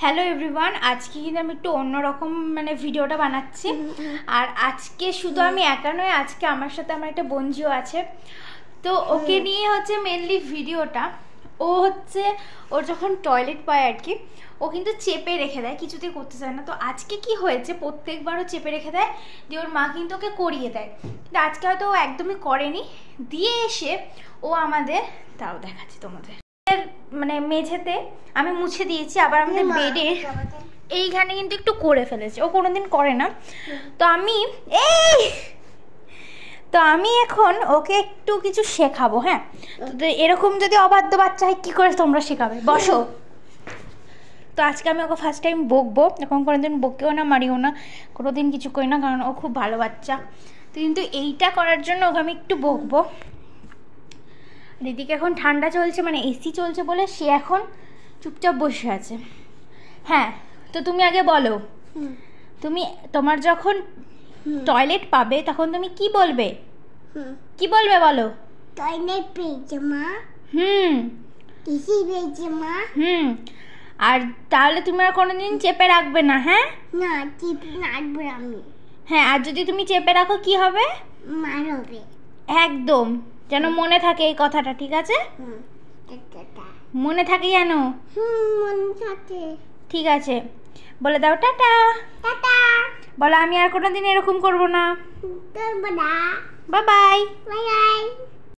Hello everyone, আজকে কিন্তু আমি একটু অন্যরকম ভিডিওটা বানাচ্ছি। আর আজকে শুধু আমি একা নয়, আজকে আমার সাথে আমার একটা বন্ধুও আছে। তো ওকে নিয়ে হচ্ছে মেনলি ভিডিওটা। ও হচ্ছে ওর যখন টয়লেট পায় আর কি, ও কিন্তু চেপে রেখে দেয়, কিছুতেই করতে চায় না। তো আজকে কি হয়েছে, প্রত্যেকবারও চেপে রেখে দেয়, দিয়ে ওর মা কিন্তু ওকে করিয়ে দেয়। কিন্তু আজকে হয়তো ও একদমই করেনি। দিয়ে এসে ও আমাদের, তাও দেখাচ্ছি তোমাদের, মেঝেতে আমি মুছে দিয়েছি, আবার আমাদের বেডে এইখানে কিন্তু একটু করে ফেলেছে। ও কোনোদিন করে না। তো আমি এখন ওকে একটু কিছু শেখাবো। হ্যাঁ, তো এরকম যদি অবাধ্য বাচ্চা হয় কি করে তোমরা শেখাবে? বসো। তো আজকে আমি ওকে ফার্স্ট টাইম বকবো। এখন কোনোদিন বকেও না, মারিও না, কোনোদিন কিছু করি না, কারণ ও খুব ভালো বাচ্চা। তো কিন্তু এইটা করার জন্য ওকে আমি একটু বকবো। দিদিকে এখন ঠান্ডা চলছে, এসি চলছে বলে সে এখন চুপচাপ বসে আছে। হ্যাঁ, তো তুমি আগে বলো, তোমার যখন টয়লেট পাবে তখন তুমি কি বলবে? কি বলবে বলো? টয়লেট পেয়েছে মা। এসি পেয়েছে মা। আর তাহলে তুমি আর কোনোদিন চেপে রাখবে না? হ্যাঁ, না চেপে রাখবো আমি। হ্যাঁ, আর যদি তুমি চেপে রাখো কি হবে? মার হবে। একদম, যেন মনে থাকে এই কথাটা, ঠিক আছে? মনে থাকে যেন। মনে থাকে। ঠিক আছে, বলে দাও টাটা। টাটা। বলো আমি আর কোনোদিন এরকম করবো না। করবো না। Bye bye. Bye bye.